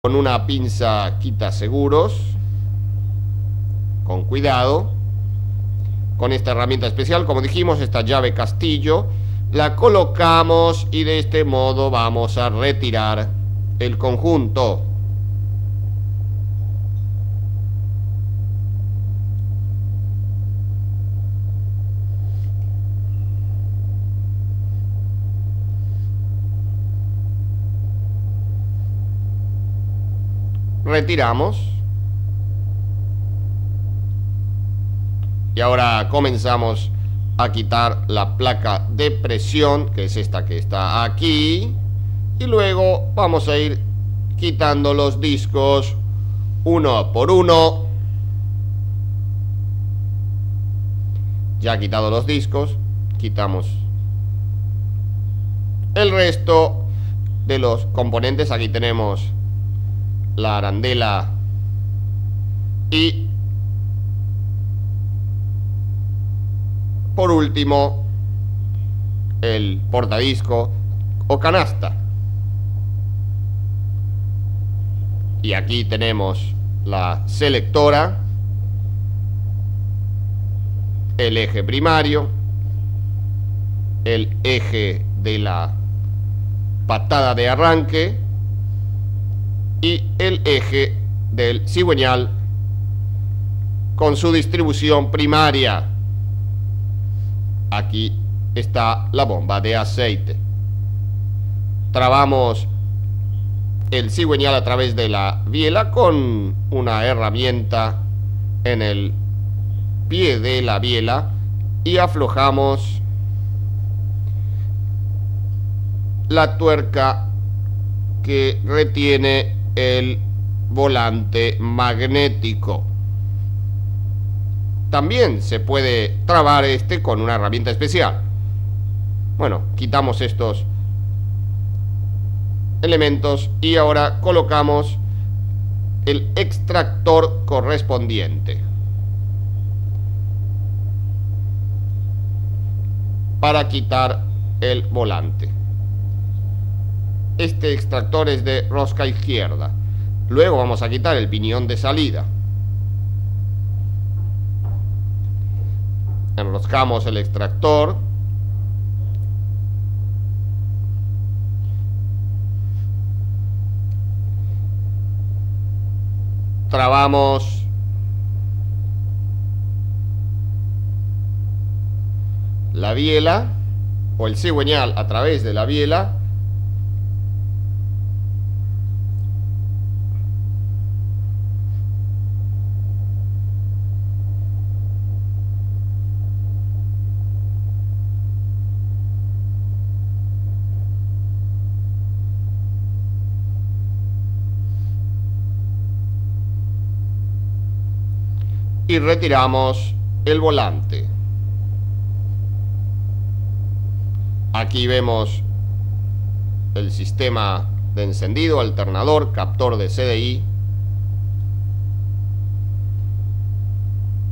Con una pinza quita seguros, con cuidado. Con esta herramienta especial, como dijimos, esta llave castillo, la colocamos y de este modo vamos a retirar el conjunto. Retiramos. Y ahora comenzamos a quitar la placa de presión, que es esta que está aquí. Y luego vamos a ir quitando los discos uno por uno. Ya quitado los discos, quitamos el resto de los componentes. Aquí tenemos la arandela y por último el portadisco o canasta. Y aquí tenemos la selectora, el eje primario, el eje de la patada de arranque y el eje del cigüeñal con su distribución primaria. Aquí está la bomba de aceite. Trabamos el cigüeñal a través de la biela con una herramienta en el pie de la biela y aflojamos la tuerca que retiene el volante magnético. También se puede trabar este con una herramienta especial. Bueno, quitamos estos elementos y ahora colocamos el extractor correspondiente para quitar el volante. Este extractor es de rosca izquierda. Luego vamos a quitar el piñón de salida. Enroscamos el extractor. Trabamos la biela o el cigüeñal a través de la biela. Y retiramos el volante. Aquí vemos el sistema de encendido, alternador, captor de CDI.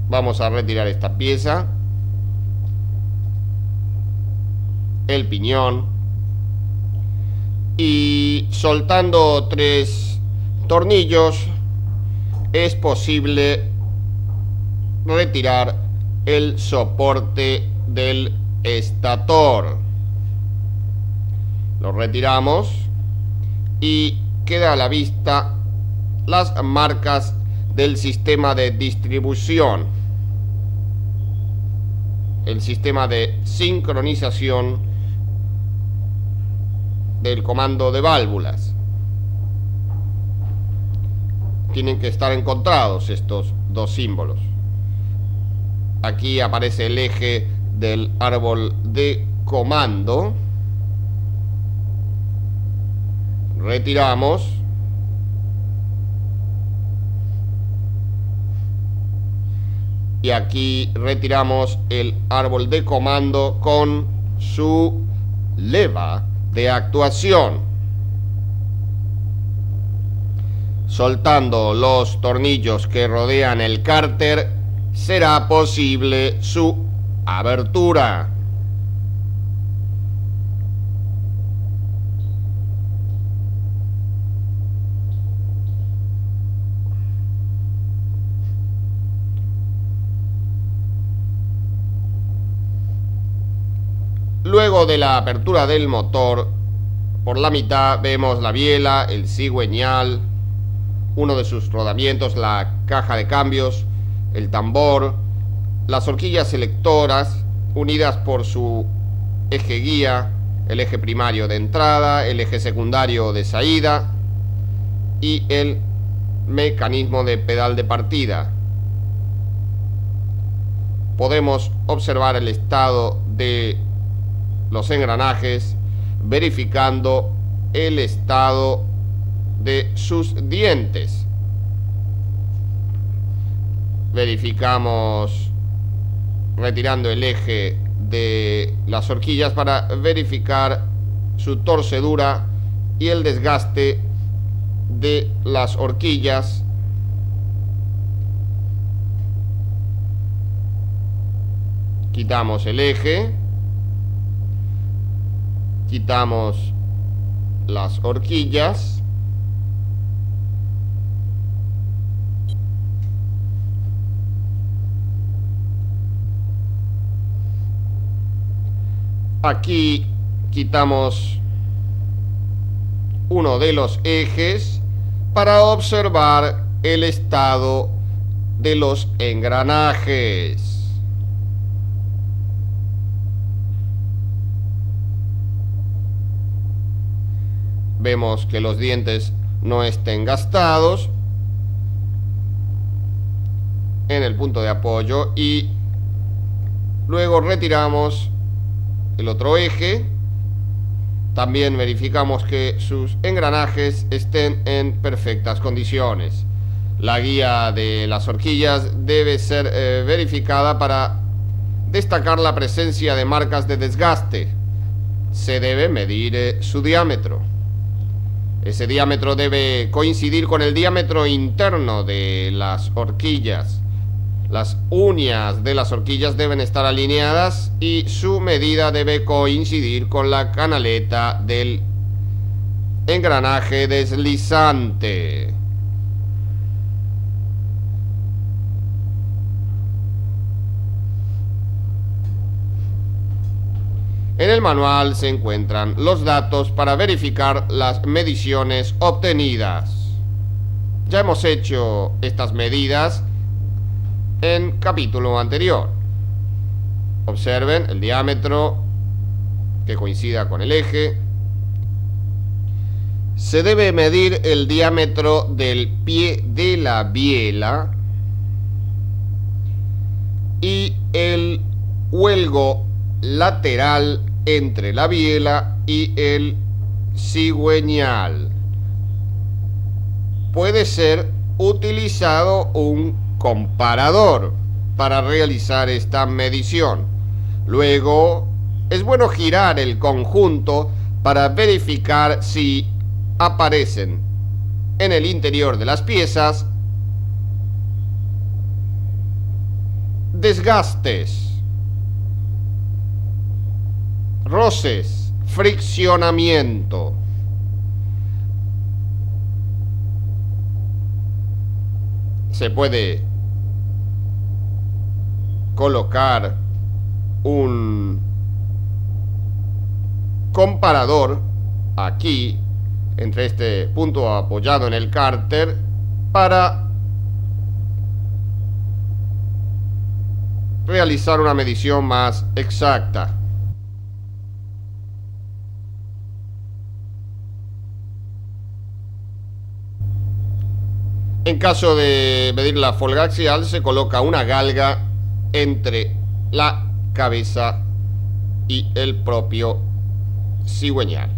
Vamos a retirar esta pieza, el piñón, y soltando 3 tornillos es posible retirar el soporte del estator. Lo retiramos y queda a la vista las marcas del sistema de distribución, el sistema de sincronización del comando de válvulas. Tienen que estar encontrados estos dos símbolos. Aquí aparece el eje del árbol de comando. Retiramos. Y aquí retiramos el árbol de comando con su leva de actuación. Soltando los tornillos que rodean el cárter, será posible su abertura. Luego de la apertura del motor, por la mitad vemos la biela, el cigüeñal, uno de sus rodamientos, la caja de cambios, el tambor, las horquillas selectoras unidas por su eje guía, el eje primario de entrada, el eje secundario de salida y el mecanismo de pedal de partida. Podemos observar el estado de los engranajes, verificando el estado de sus dientes. Verificamos retirando el eje de las horquillas para verificar su torcedura y el desgaste de las horquillas. Quitamos el eje, quitamos las horquillas, aquí quitamos uno de los ejes para observar el estado de los engranajes. Vemos que los dientes no estén gastados en el punto de apoyo y luego retiramos el otro eje. También verificamos que sus engranajes estén en perfectas condiciones. La guía de las horquillas debe ser verificada para destacar la presencia de marcas de desgaste. Se debe medir su diámetro. Ese diámetro debe coincidir con el diámetro interno de las horquillas. Las uñas de las horquillas deben estar alineadas y su medida debe coincidir con la canaleta del engranaje deslizante. En el manual se encuentran los datos para verificar las mediciones obtenidas. Ya hemos hecho estas medidas en capítulo anterior. Observen el diámetro que coincida con el eje. Se debe medir el diámetro del pie de la biela y el huelgo lateral entre la biela y el cigüeñal. Puede ser utilizado un comparador para realizar esta medición. Luego, es bueno girar el conjunto para verificar si aparecen en el interior de las piezas desgastes, roces, friccionamiento. Se puede colocar un comparador aquí entre este punto apoyado en el cárter para realizar una medición más exacta. En caso de medir la folga axial, se coloca una galga entre la cabeza y el propio cigüeñal.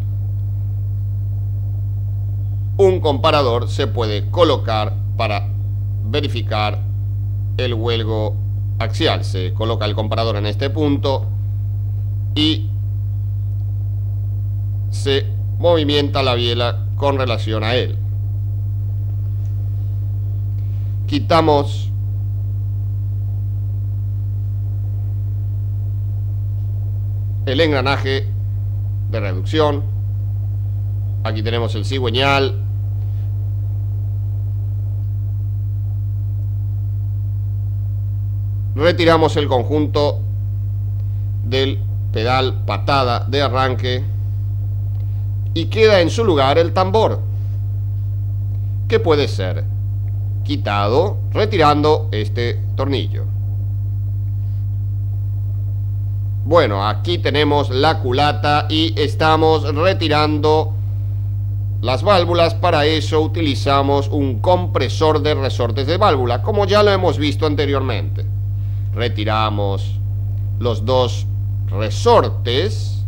Un comparador se puede colocar para verificar el huelgo axial. Se coloca el comparador en este punto y se movimienta la biela con relación a él. Quitamos el engranaje de reducción. Aquí tenemos el cigüeñal. Retiramos el conjunto del pedal patada de arranque y queda en su lugar el tambor, que puede ser quitado retirando este tornillo. Bueno, aquí tenemos la culata y estamos retirando las válvulas. Para eso utilizamos un compresor de resortes de válvula, como ya lo hemos visto anteriormente. Retiramos los dos resortes.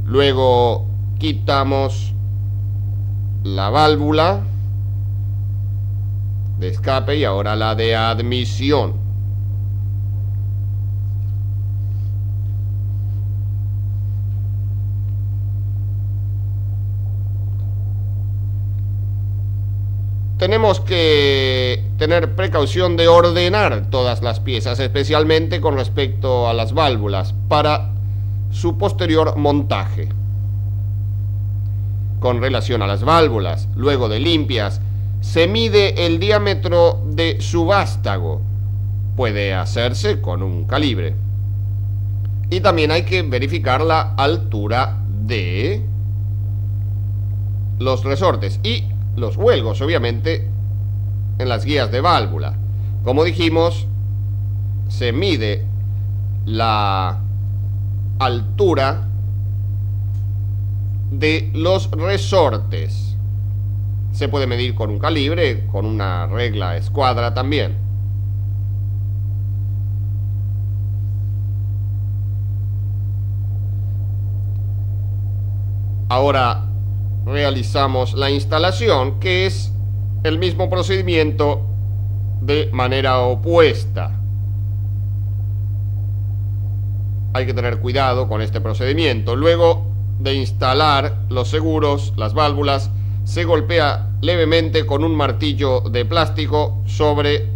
Luego quitamos la válvula de escape y ahora la de admisión. Tenemos que tener precaución de ordenar todas las piezas, especialmente con respecto a las válvulas, para su posterior montaje. Con relación a las válvulas, luego de limpias, se mide el diámetro de su vástago. Puede hacerse con un calibre. Y también hay que verificar la altura de los resortes y los huelgos, obviamente, en las guías de válvula. Como dijimos, se mide la altura de los resortes. Se puede medir con un calibre, con una regla escuadra también. Ahora realizamos la instalación, que es el mismo procedimiento de manera opuesta. Hay que tener cuidado con este procedimiento. Luego de instalar los seguros, las válvulas, se golpea levemente con un martillo de plástico sobre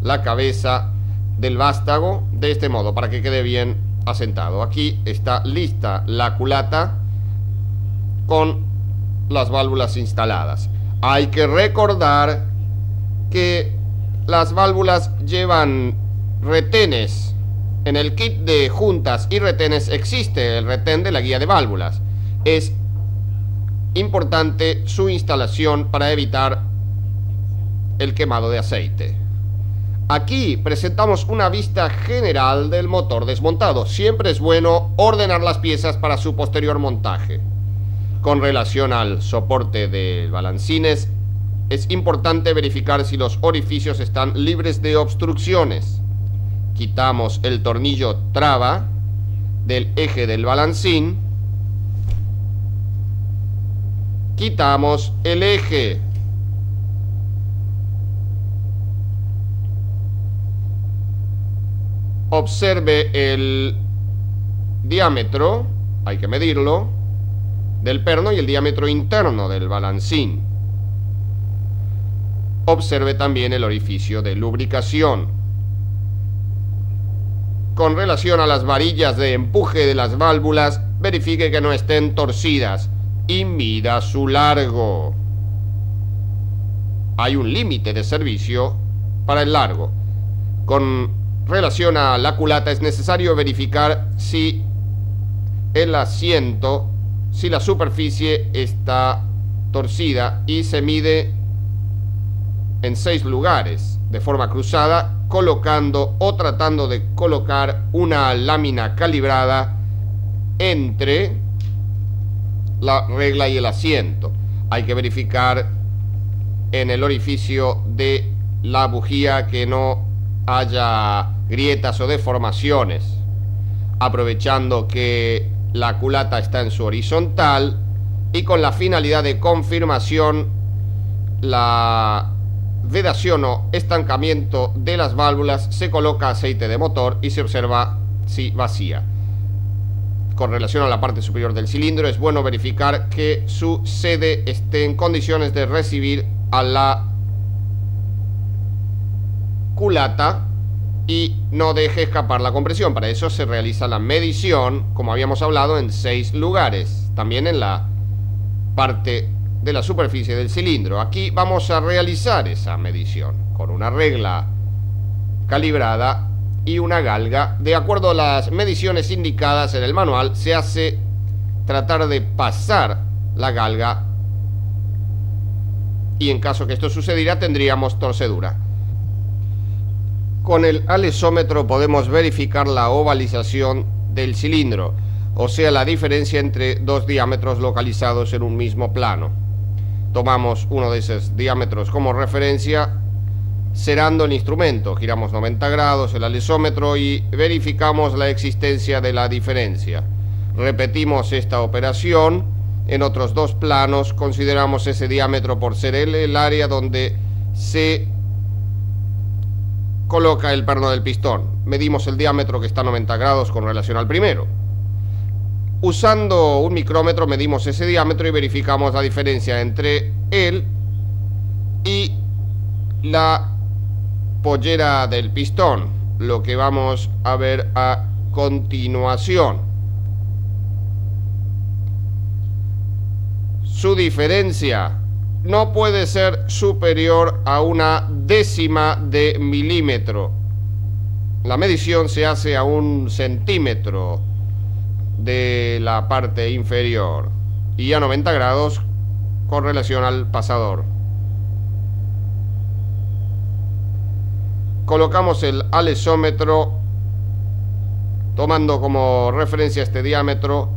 la cabeza del vástago, de este modo, para que quede bien asentado. Aquí está lista la culata con las válvulas instaladas. Hay que recordar que las válvulas llevan retenes. En el kit de juntas y retenes existe el retén de la guía de válvulas. Es importante su instalación para evitar el quemado de aceite. Aquí presentamos una vista general del motor desmontado. Siempre es bueno ordenar las piezas para su posterior montaje. Con relación al soporte de balancines, es importante verificar si los orificios están libres de obstrucciones. Quitamos el tornillo traba del eje del balancín. Quitamos el eje. Observe el diámetro, hay que medirlo, del perno y el diámetro interno del balancín. Observe también el orificio de lubricación. Con relación a las varillas de empuje de las válvulas, verifique que no estén torcidas y mida su largo. Hay un límite de servicio para el largo. Con relación a la culata, es necesario verificar si el asiento, si la superficie está torcida, y se mide en 6 lugares de forma cruzada, colocando o tratando de colocar una lámina calibrada entre la regla y el asiento. Hay que verificar en el orificio de la bujía que no haya grietas o deformaciones. Aprovechando que la culata está en su horizontal y con la finalidad de confirmación, la vedación o estancamiento de las válvulas, se coloca aceite de motor y se observa si vacía. Con relación a la parte superior del cilindro, es bueno verificar que su sede esté en condiciones de recibir a la culata y no deje escapar la compresión. Para eso se realiza la medición, como habíamos hablado, en 6 lugares, también en la parte de la superficie del cilindro. Aquí vamos a realizar esa medición con una regla calibrada y una galga. De acuerdo a las mediciones indicadas en el manual, se hace tratar de pasar la galga y en caso que esto sucediera tendríamos torcedura. Con el alesómetro podemos verificar la ovalización del cilindro, o sea, la diferencia entre dos diámetros localizados en un mismo plano. Tomamos uno de esos diámetros como referencia, cerrando el instrumento, giramos 90 grados el alesómetro y verificamos la existencia de la diferencia. Repetimos esta operación en otros dos planos, consideramos ese diámetro por ser el área donde se coloca el perno del pistón. Medimos el diámetro que está a 90 grados con relación al primero. Usando un micrómetro medimos ese diámetro y verificamos la diferencia entre él y la pollera del pistón, lo que vamos a ver a continuación. Su diferencia no puede ser superior a una décima de milímetro. La medición se hace a 1 centímetro de la parte inferior y a 90 grados con relación al pasador. Colocamos el alesómetro tomando como referencia este diámetro.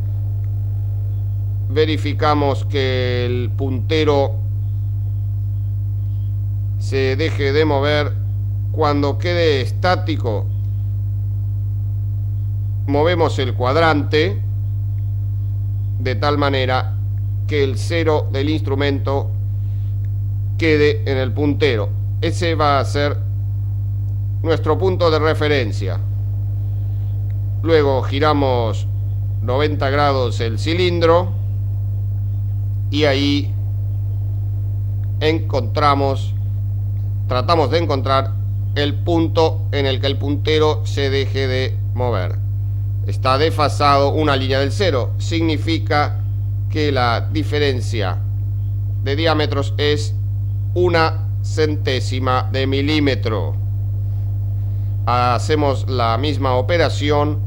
Verificamos que el puntero se deje de mover. Cuando quede estático, movemos el cuadrante de tal manera que el cero del instrumento quede en el puntero. Ese va a ser nuestro punto de referencia. Luego giramos 90 grados el cilindro y ahí tratamos de encontrar el punto en el que el puntero se deje de mover. Está desfasado una línea del cero, significa que la diferencia de diámetros es 1 centésima de milímetro. Hacemos la misma operación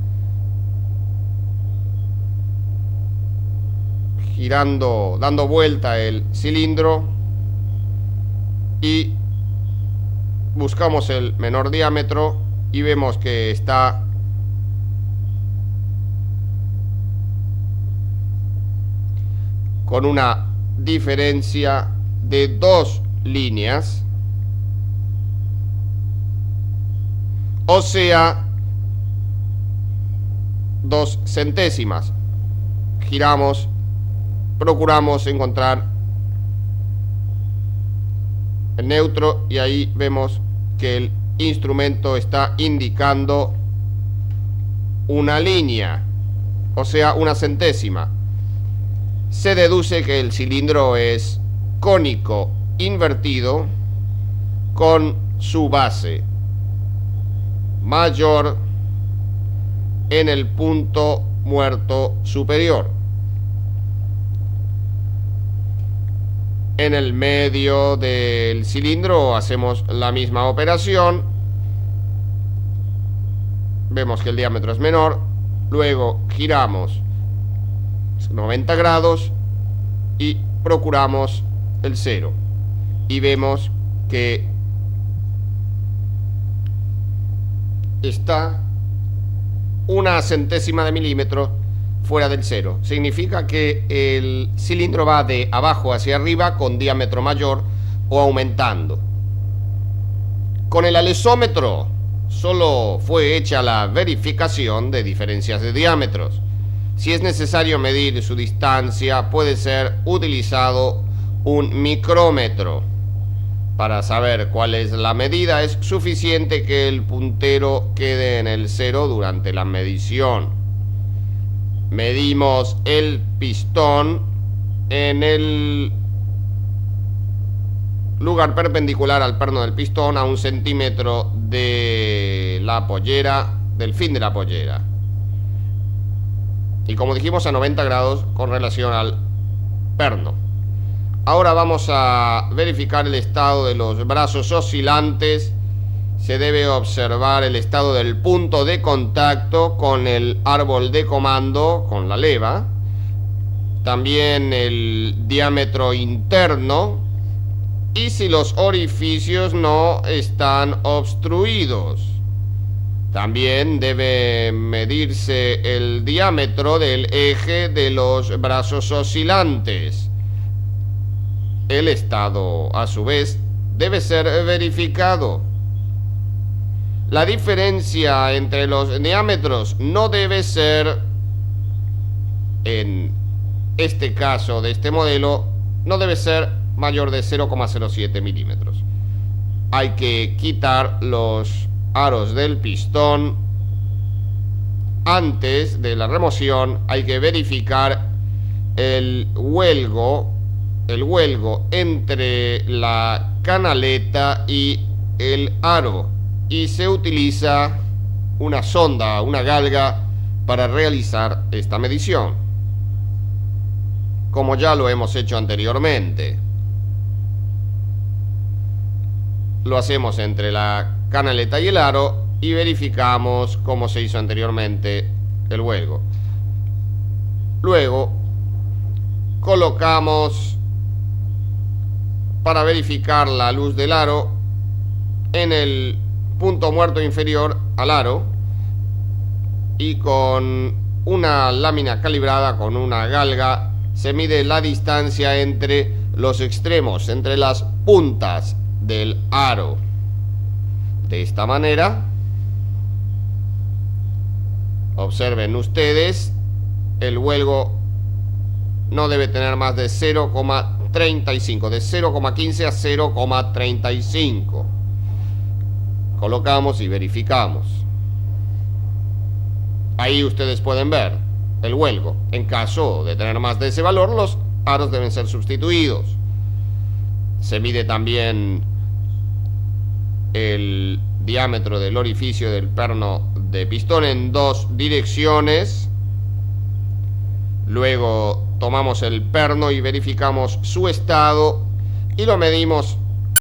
girando, dando vuelta el cilindro y buscamos el menor diámetro y vemos que está con una diferencia de 2 líneas, o sea, 2 centésimas. Giramos, procuramos encontrar el neutro y ahí vemos que el instrumento está indicando una línea, o sea, 1 centésima. Se deduce que el cilindro es cónico invertido con su base mayor en el punto muerto superior. En el medio del cilindro hacemos la misma operación. Vemos que el diámetro es menor. Luego giramos 90 grados y procuramos el cero. Y vemos que está 1 centésima de milímetro fuera del cero. Significa que el cilindro va de abajo hacia arriba con diámetro mayor o aumentando. Con el alesómetro solo fue hecha la verificación de diferencias de diámetros. Si es necesario medir su distancia, puede ser utilizado un micrómetro. Para saber cuál es la medida, es suficiente que el puntero quede en el cero durante la medición. Medimos el pistón en el lugar perpendicular al perno del pistón a 1 centímetro de la pollera, del fin de la pollera. Y como dijimos, a 90 grados con relación al perno. Ahora vamos a verificar el estado de los brazos oscilantes. Se debe observar el estado del punto de contacto con el árbol de comando, con la leva. También el diámetro interno y si los orificios no están obstruidos. También debe medirse el diámetro del eje de los brazos oscilantes. El estado, a su vez, debe ser verificado. La diferencia entre los diámetros no debe ser, en este caso de este modelo, no debe ser mayor de 0,07 milímetros. Hay que quitar los aros del pistón. Antes de la remoción hay que verificar el huelgo entre la canaleta y el aro, y se utiliza una sonda, una galga, para realizar esta medición, como ya lo hemos hecho anteriormente. Lo hacemos entre la canaleta y el aro y verificamos, como se hizo anteriormente, el huelgo. Luego colocamos, para verificar la luz del aro, en el punto muerto inferior al aro, y con una lámina calibrada, con una galga, se mide la distancia entre los extremos, entre las puntas del aro. De esta manera, observen ustedes, el huelgo no debe tener más de 0,35, de 0,15 a 0,35. Colocamos y verificamos. Ahí ustedes pueden ver el huelgo. En caso de tener más de ese valor, los aros deben ser sustituidos. Se mide también el diámetro del orificio del perno de pistón en dos direcciones. Luego tomamos el perno y verificamos su estado y lo medimos